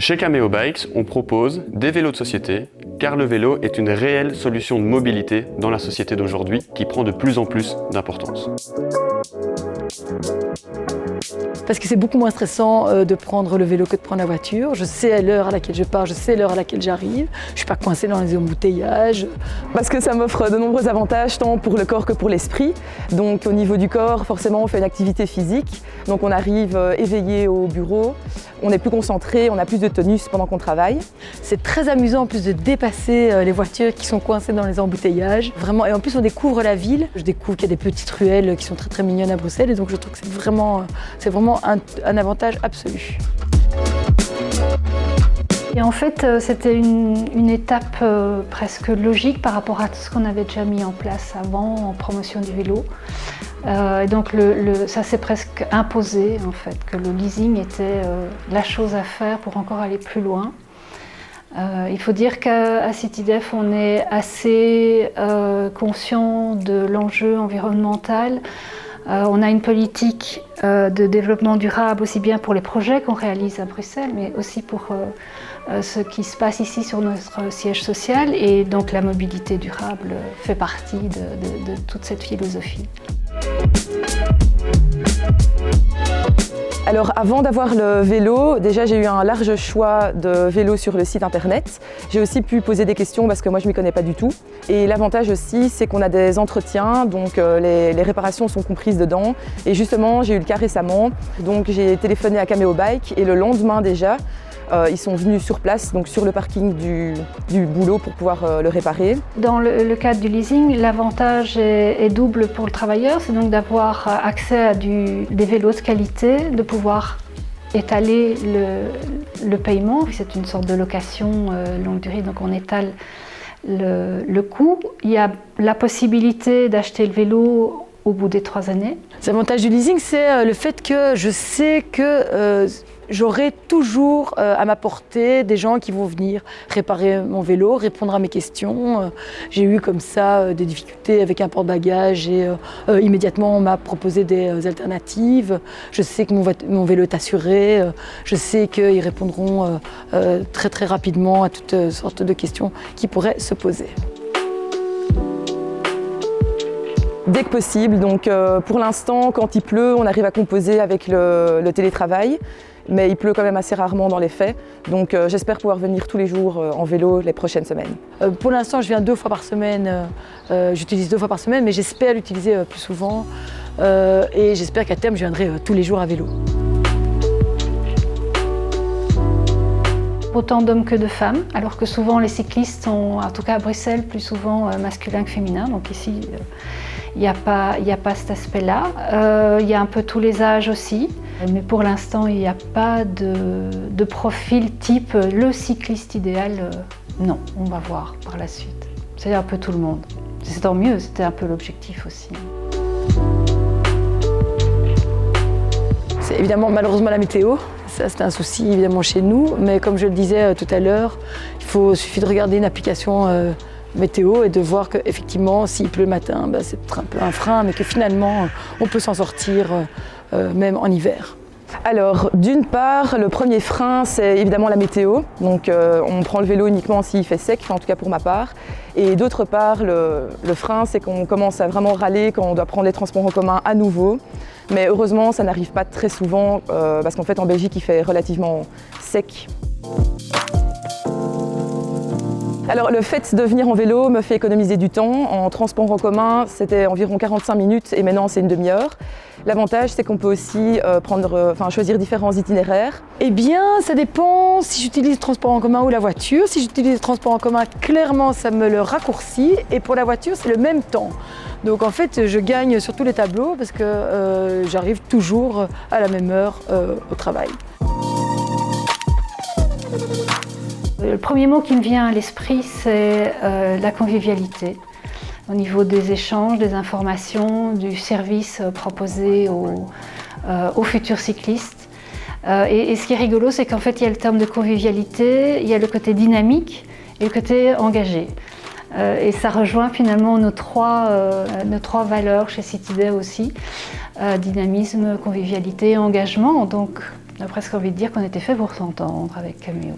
Chez Cameo Bikes, on propose des vélos de société, car le vélo est une réelle solution de mobilité dans la société d'aujourd'hui qui prend de plus en plus d'importance. Parce que c'est beaucoup moins stressant de prendre le vélo que de prendre la voiture. Je sais à l'heure à laquelle je pars, je sais à l'heure à laquelle j'arrive. Je ne suis pas coincée dans les embouteillages. Parce que ça m'offre de nombreux avantages, tant pour le corps que pour l'esprit. Donc au niveau du corps, forcément, on fait une activité physique. Donc on arrive éveillé au bureau, on est plus concentré, on a plus de tonus pendant qu'on travaille. C'est très amusant en plus de dépasser les voitures qui sont coincées dans les embouteillages. Vraiment, et en plus on découvre la ville. Je découvre qu'il y a des petites ruelles qui sont très très mignonnes à Bruxelles et donc je trouve que c'est vraiment un avantage absolu. Et en fait, c'était une étape presque logique par rapport à tout ce qu'on avait déjà mis en place avant en promotion du vélo. Et donc ça s'est presque imposé en fait, que le leasing était la chose à faire pour encore aller plus loin. Il faut dire qu'à CityDef, on est assez conscient de l'enjeu environnemental. On a une politique de développement durable aussi bien pour les projets qu'on réalise à Bruxelles, mais aussi pour ce qui se passe ici sur notre siège social. Et donc la mobilité durable fait partie de toute cette philosophie. Alors avant d'avoir le vélo, déjà j'ai eu un large choix de vélos sur le site internet. J'ai aussi pu poser des questions parce que moi je ne m'y connais pas du tout. Et l'avantage aussi c'est qu'on a des entretiens, donc les réparations sont comprises dedans. Et justement j'ai eu le cas récemment, donc j'ai téléphoné à Cameo Bike et le lendemain déjà, ils sont venus sur place, donc sur le parking du boulot pour pouvoir le réparer. Dans le cadre du leasing, l'avantage est double pour le travailleur, c'est donc d'avoir accès à des vélos de qualité, de pouvoir étaler le paiement. C'est une sorte de location longue durée, donc on étale le coût. Il y a la possibilité d'acheter le vélo au bout des 3 années. L'avantage du leasing, c'est le fait que je sais que j'aurai toujours à ma portée des gens qui vont venir réparer mon vélo, répondre à mes questions. J'ai eu comme ça des difficultés avec un porte-bagages et immédiatement on m'a proposé des alternatives. Je sais que mon vélo est assuré, je sais qu'ils répondront très très rapidement à toutes sortes de questions qui pourraient se poser. Dès que possible, donc pour l'instant quand il pleut on arrive à composer avec le télétravail. Mais il pleut quand même assez rarement dans les faits, donc j'espère pouvoir venir tous les jours en vélo les prochaines semaines. Pour l'instant, je viens 2 fois par semaine, j'utilise 2 fois par semaine, mais j'espère l'utiliser plus souvent et j'espère qu'à terme, je viendrai tous les jours à vélo. Autant d'hommes que de femmes, alors que souvent les cyclistes sont, en tout cas à Bruxelles, plus souvent masculins que féminins, donc ici il n'y a pas cet aspect-là. Il y a un peu tous les âges aussi. Mais pour l'instant, il n'y a pas de profil type le cycliste idéal. Non, on va voir par la suite. C'est un peu tout le monde. C'est tant mieux, c'était un peu l'objectif aussi. C'est évidemment malheureusement la météo. Ça, c'est un souci évidemment chez nous. Mais comme je le disais tout à l'heure, il suffit de regarder une application météo et de voir qu'effectivement, s'il pleut le matin, c'est un peu un frein, mais que finalement, on peut s'en sortir même en hiver. Alors, d'une part, le premier frein, c'est évidemment la météo. Donc, on prend le vélo uniquement s'il fait sec, en tout cas pour ma part. Et d'autre part, le frein, c'est qu'on commence à vraiment râler quand on doit prendre les transports en commun à nouveau. Mais heureusement, ça n'arrive pas très souvent, parce qu'en fait, en Belgique, il fait relativement sec. Alors le fait de venir en vélo me fait économiser du temps. En transport en commun, c'était environ 45 minutes et maintenant c'est une demi-heure. L'avantage, c'est qu'on peut aussi choisir différents itinéraires. Eh bien, ça dépend si j'utilise le transport en commun ou la voiture. Si j'utilise le transport en commun, clairement, ça me le raccourcit. Et pour la voiture, c'est le même temps. Donc en fait, je gagne sur tous les tableaux parce que j'arrive toujours à la même heure au travail. Le premier mot qui me vient à l'esprit, c'est la convivialité. Au niveau des échanges, des informations, du service proposé aux futurs cyclistes. Et ce qui est rigolo, c'est qu'en fait, il y a le terme de convivialité, il y a le côté dynamique et le côté engagé. Et ça rejoint finalement nos trois valeurs chez Citydey aussi, dynamisme, convivialité, engagement. Donc on a presque envie de dire qu'on était fait pour s'entendre avec Caméo.